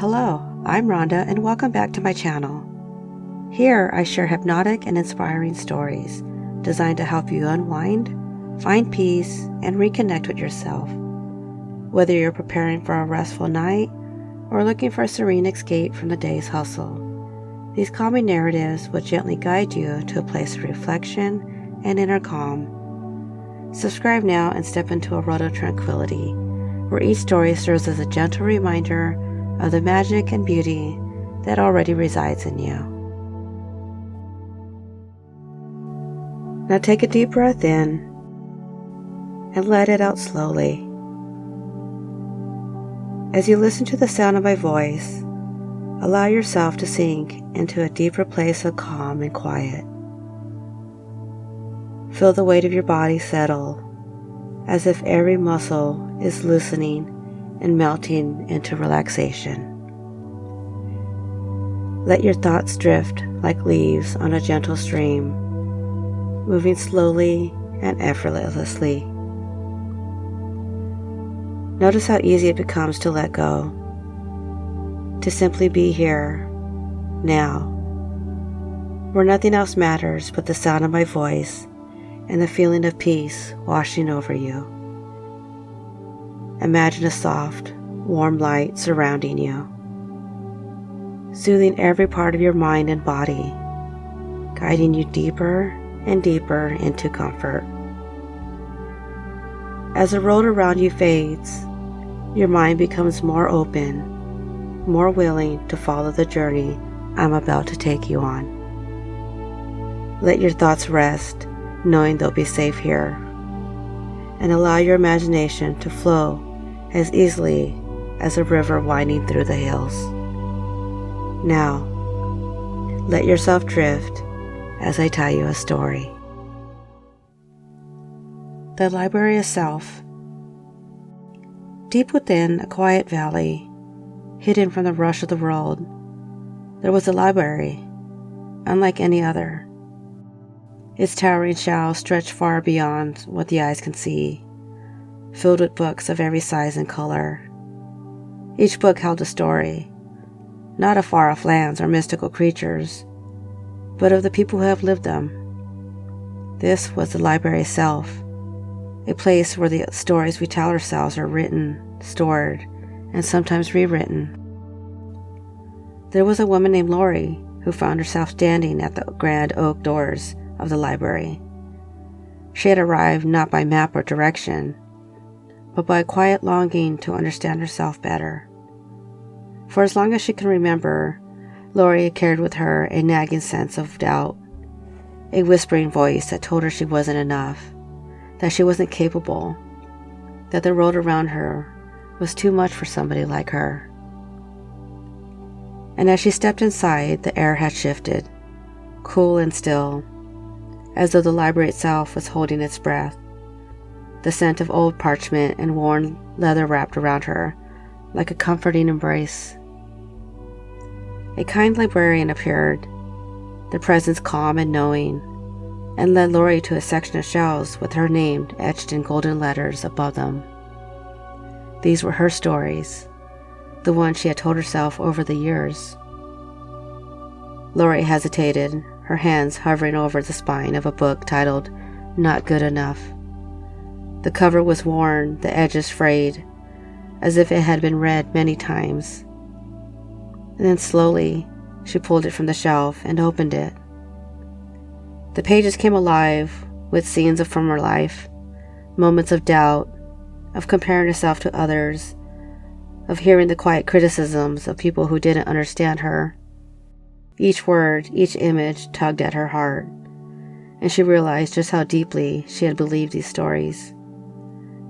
Hello, I'm Rhonda and welcome back to my channel. Here I share hypnotic and inspiring stories designed to help you unwind, find peace, and reconnect with yourself. Whether you're preparing for a restful night or looking for a serene escape from the day's hustle, these calming narratives will gently guide you to a place of reflection and inner calm. Subscribe now and step into a world of tranquility, where each story serves as a gentle reminder of the magic and beauty that already resides in you. Now take a deep breath in and let it out slowly. As you listen to the sound of my voice, allow yourself to sink into a deeper place of calm and quiet. Feel the weight of your body settle, as if every muscle is loosening and melting into relaxation. Let your thoughts drift like leaves on a gentle stream, moving slowly and effortlessly. Notice how easy it becomes to let go, to simply be here, now, where nothing else matters but the sound of my voice and the feeling of peace washing over you. Imagine a soft, warm light surrounding you, soothing every part of your mind and body, guiding you deeper and deeper into comfort. As the world around you fades, your mind becomes more open, more willing to follow the journey I'm about to take you on. Let your thoughts rest, knowing they'll be safe here, and allow your imagination to flow as easily as a river winding through the hills. Now, let yourself drift as I tell you a story. The Library of Self. Deep within a quiet valley, hidden from the rush of the world, there was a library, unlike any other. Its towering shelves stretched far beyond what the eyes can see, filled with books of every size and color. Each book held a story, not of far-off lands or mystical creatures, but of the people who have lived them. This was the library itself, a place where the stories we tell ourselves are written, stored, and sometimes rewritten. There was a woman named Lori who found herself standing at the grand oak doors of the library. She had arrived not by map or direction, but by a quiet longing to understand herself better. For as long as she can remember, Lori had carried with her a nagging sense of doubt, a whispering voice that told her she wasn't enough, that she wasn't capable, that the world around her was too much for somebody like her. And as she stepped inside, the air had shifted, cool and still, as though the library itself was holding its breath. The scent of old parchment and worn leather wrapped around her like a comforting embrace. A kind librarian appeared, their presence calm and knowing, and led Lori to a section of shelves with her name etched in golden letters above them. These were her stories, the ones she had told herself over the years. Lori hesitated, her hands hovering over the spine of a book titled Not Good Enough. The cover was worn, the edges frayed, as if it had been read many times. And then slowly, she pulled it from the shelf and opened it. The pages came alive with scenes from her life, moments of doubt, of comparing herself to others, of hearing the quiet criticisms of people who didn't understand her. Each word, each image tugged at her heart, and she realized just how deeply she had believed these stories.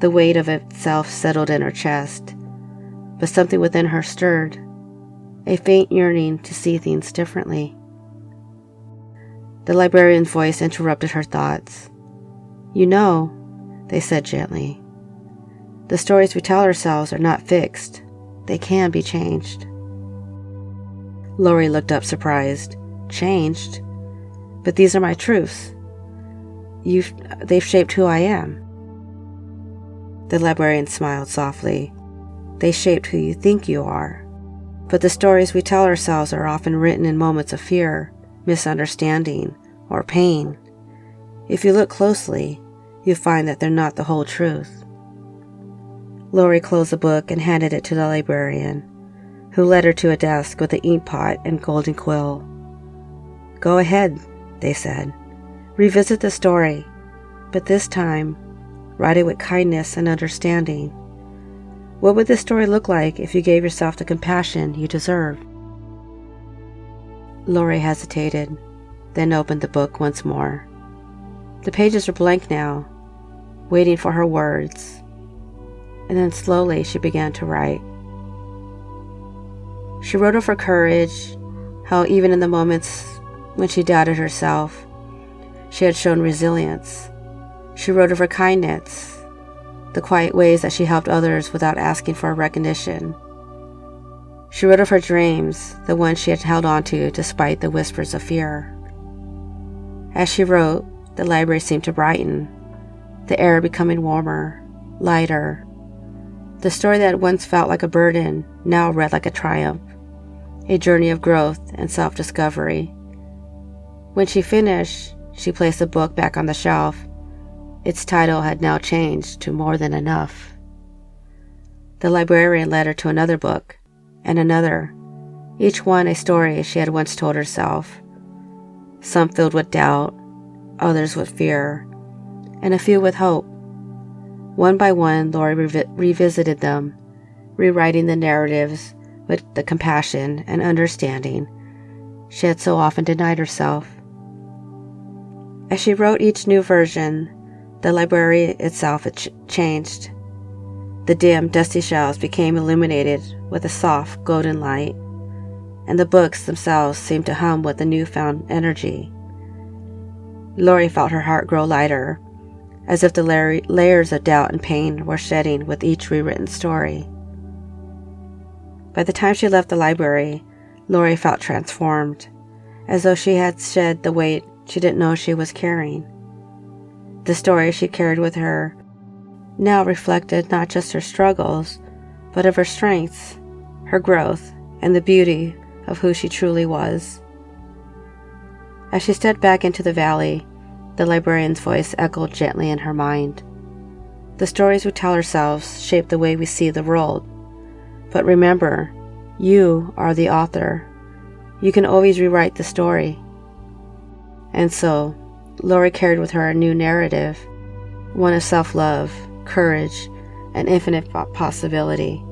The weight of itself settled in her chest, but something within her stirred, a faint yearning to see things differently. The librarian's voice interrupted her thoughts. "You know," they said gently, "the stories we tell ourselves are not fixed. They can be changed." Lori looked up surprised. "Changed? But these are my truths. They've shaped who I am." The librarian smiled softly. "They shaped who you think you are, But the stories we tell ourselves are often written in moments of fear, misunderstanding, or pain. If you look closely, you find that they're not the whole truth. Lori closed the book and handed it to the librarian, who led her to a desk with an ink pot and golden quill. "Go ahead," they said. "Revisit the story, but this time, write it with kindness and understanding. What would this story look like if you gave yourself the compassion you deserve?" Lori hesitated, then opened the book once more. The pages were blank now, waiting for her words, and then slowly she began to write. She wrote of her courage, how even in the moments when she doubted herself, she had shown resilience. She wrote of her kindness, the quiet ways that she helped others without asking for recognition. She wrote of her dreams, the ones she had held on to despite the whispers of fear. As she wrote, the library seemed to brighten, the air becoming warmer, lighter. The story that once felt like a burden now read like a triumph, a journey of growth and self-discovery. When she finished, she placed the book back on the shelf. Its title had now changed to More Than Enough. The librarian led her to another book, and another, each one a story she had once told herself, some filled with doubt, others with fear, and a few with hope. One by one, Lori revisited them, rewriting the narratives with the compassion and understanding she had so often denied herself. As she wrote each new version, the library itself had changed. The dim, dusty shelves became illuminated with a soft, golden light, and the books themselves seemed to hum with a newfound energy. Lori felt her heart grow lighter, as if the layers of doubt and pain were shedding with each rewritten story. By the time she left the library, Lori felt transformed, as though she had shed the weight she didn't know she was carrying. The story she carried with her now reflected not just her struggles, but of her strengths, her growth, and the beauty of who she truly was. As she stepped back into the valley, the librarian's voice echoed gently in her mind. The stories we tell ourselves shape the way we see the world. But remember, you are the author. You can always rewrite the story. And so, Lori carried with her a new narrative, one of self-love, courage, and infinite possibility.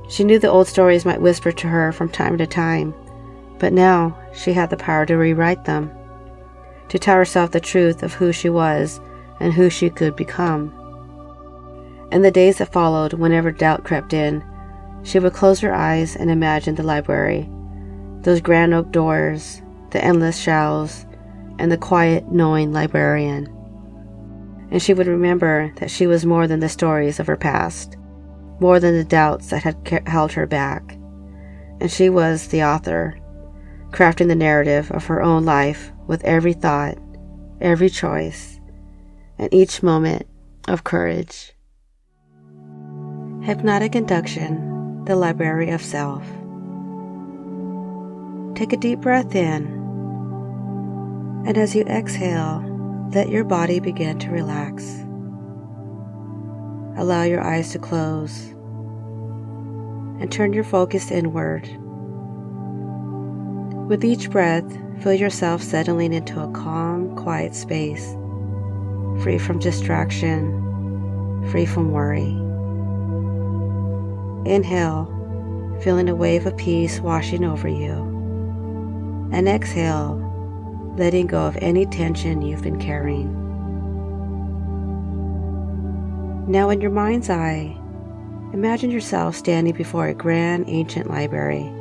She knew the old stories might whisper to her from time to time, but now she had the power to rewrite them, to tell herself the truth of who she was and who she could become. In the days that followed, whenever doubt crept in, she would close her eyes and imagine the library, those grand oak doors, the endless shelves, and the quiet, knowing librarian. And she would remember that she was more than the stories of her past, more than the doubts that had held her back. And she was the author, crafting the narrative of her own life with every thought, every choice, and each moment of courage. Hypnotic Induction, the Library of Self. Take a deep breath in, and as you exhale, let your body begin to relax. Allow your eyes to close and turn your focus inward. With each breath, feel yourself settling into a calm, quiet space, free from distraction, free from worry. Inhale, feeling a wave of peace washing over you, and exhale, letting go of any tension you've been carrying. Now in your mind's eye, imagine yourself standing before a grand ancient library.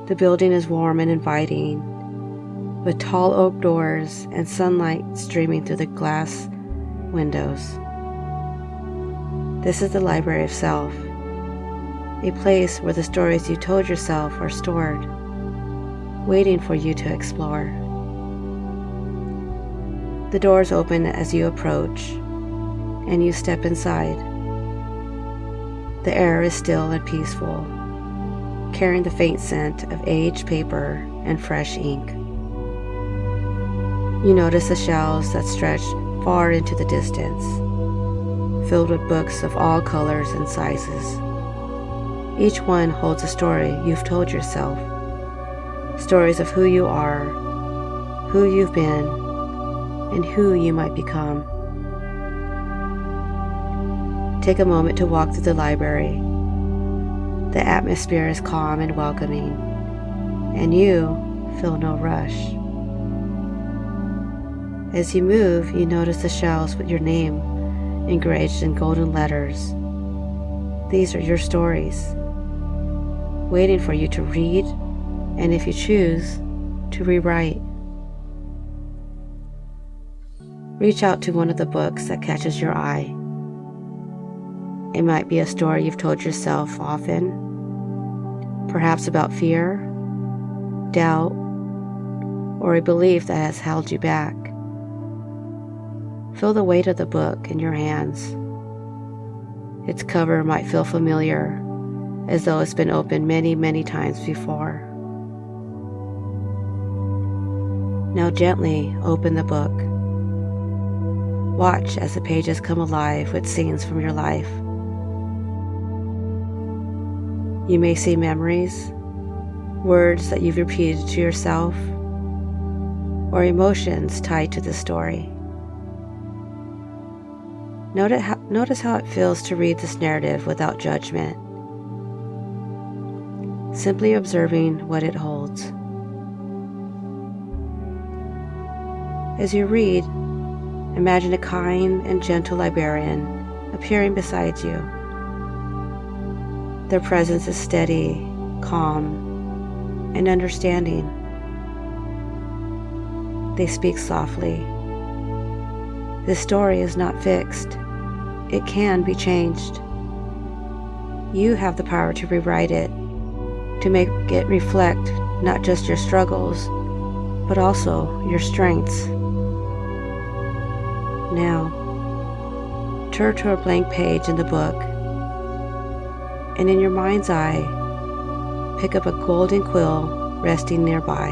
The building is warm and inviting, with tall oak doors and sunlight streaming through the glass windows. This is the Library of Self, a place where the stories you told yourself are stored, waiting for you to explore. The doors open as you approach, and you step inside. The air is still and peaceful. carrying the faint scent of aged paper and fresh ink. You notice the shelves that stretch far into the distance, filled with books of all colors and sizes. Each one holds a story you've told yourself, stories of who you are, who you've been, and who you might become. Take a moment to walk through the library. The atmosphere is calm and welcoming, and you feel no rush. As you move, you notice the shelves with your name engraved in golden letters. These are your stories, waiting for you to read, and if you choose, to rewrite. Reach out to one of the books that catches your eye. It might be a story you've told yourself often, perhaps about fear, doubt, or a belief that has held you back. Feel the weight of the book in your hands. Its cover might feel familiar, as though it's been opened many, many times before. Now gently open the book. Watch as the pages come alive with scenes from your life. You may see memories, words that you've repeated to yourself, or emotions tied to the story. Notice how it feels to read this narrative without judgment, simply observing what it holds. As you read, imagine a kind and gentle librarian appearing beside you. Their presence is steady, calm, and understanding. They speak softly. This story is not fixed. It can be changed. You have the power to rewrite it, to make it reflect not just your struggles, but also your strengths. Now, turn to a blank page in the book, and in your mind's eye, pick up a golden quill resting nearby.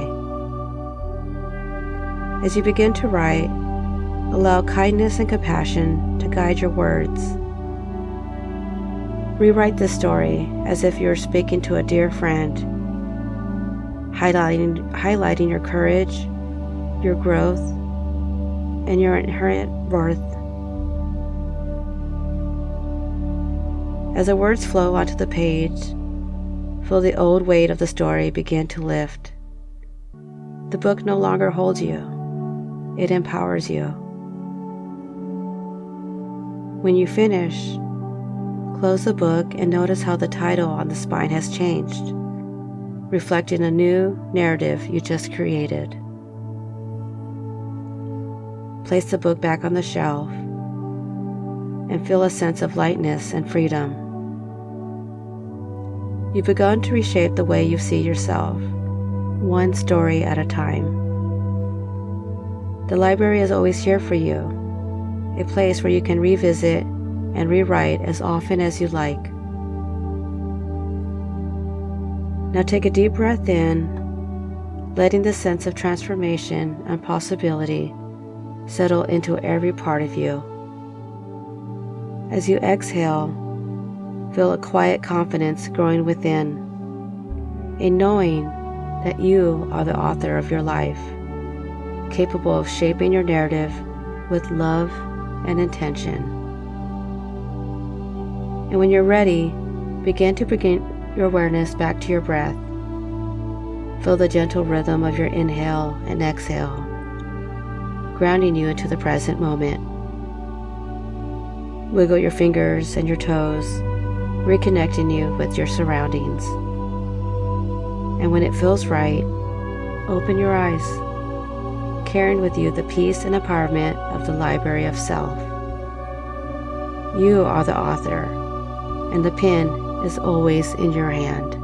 As you begin to write, allow kindness and compassion to guide your words. Rewrite this story as if you were speaking to a dear friend, highlighting your courage, your growth, and your inherent worth. As the words flow onto the page, feel the old weight of the story begin to lift. The book no longer holds you. It empowers you. When you finish, close the book and notice how the title on the spine has changed, reflecting a new narrative you just created. Place the book back on the shelf and feel a sense of lightness and freedom. You've begun to reshape the way you see yourself, one story at a time. The library is always here for you, a place where you can revisit and rewrite as often as you like. Now take a deep breath in, letting the sense of transformation and possibility settle into every part of you. As you exhale, feel a quiet confidence growing within, a knowing that you are the author of your life, capable of shaping your narrative with love and intention. And when you're ready, begin to bring your awareness back to your breath. Feel the gentle rhythm of your inhale and exhale, grounding you into the present moment. Wiggle your fingers and your toes, reconnecting you with your surroundings. And when it feels right, open your eyes, carrying with you the peace and empowerment of the library of self. You are the author, and the pen is always in your hand.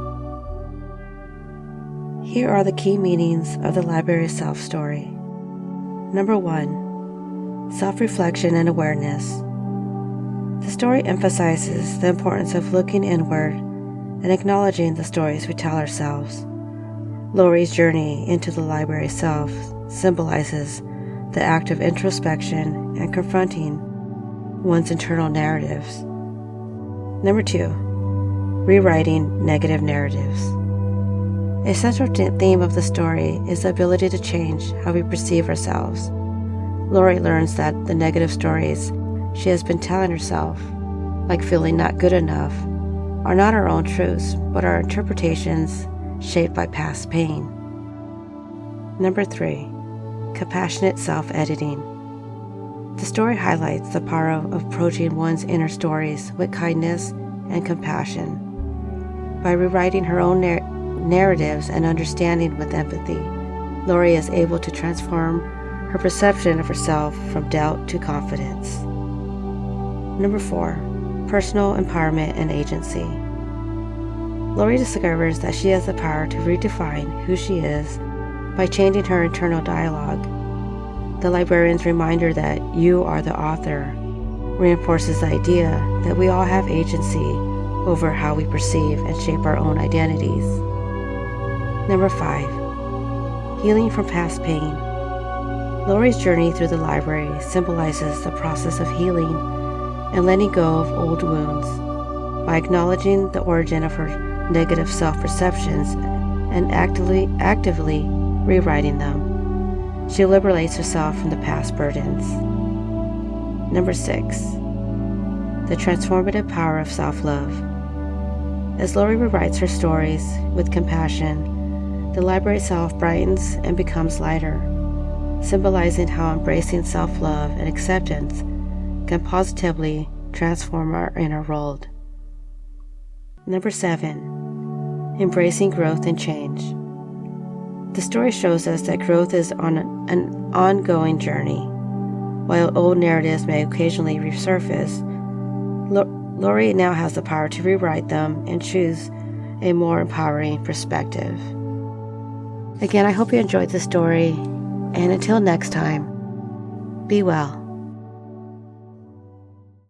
Here are the key meanings of the library of self story. Number 1, self-reflection and awareness. The story emphasizes the importance of looking inward and acknowledging the stories we tell ourselves. Lori's journey into the library self symbolizes the act of introspection and confronting one's internal narratives. Number 2, rewriting negative narratives. A central theme of the story is the ability to change how we perceive ourselves. Lori learns that the negative stories she has been telling herself, like feeling not good enough, are not our own truths, but our interpretations shaped by past pain. Number 3, compassionate self-editing. The story highlights the power of approaching one's inner stories with kindness and compassion. By rewriting her own narratives and understanding with empathy, Lori is able to transform her perception of herself from doubt to confidence. Number 4, personal empowerment and agency. Lori discovers that she has the power to redefine who she is by changing her internal dialogue. The librarian's reminder that you are the author reinforces the idea that we all have agency over how we perceive and shape our own identities. Number 5, healing from past pain. Lori's journey through the library symbolizes the process of healing and letting go of old wounds. By acknowledging the origin of her negative self-perceptions and actively rewriting them, she liberates herself from the past burdens. Number 6, the transformative power of self-love. As Lori rewrites her stories with compassion, the library itself brightens and becomes lighter, symbolizing how embracing self-love and acceptance can positively transform our inner world. Number 7, embracing growth and change. The story shows us that growth is on an ongoing journey. While old narratives may occasionally resurface, Lori now has the power to rewrite them and choose a more empowering perspective. Again, I hope you enjoyed the story, and until next time, be well.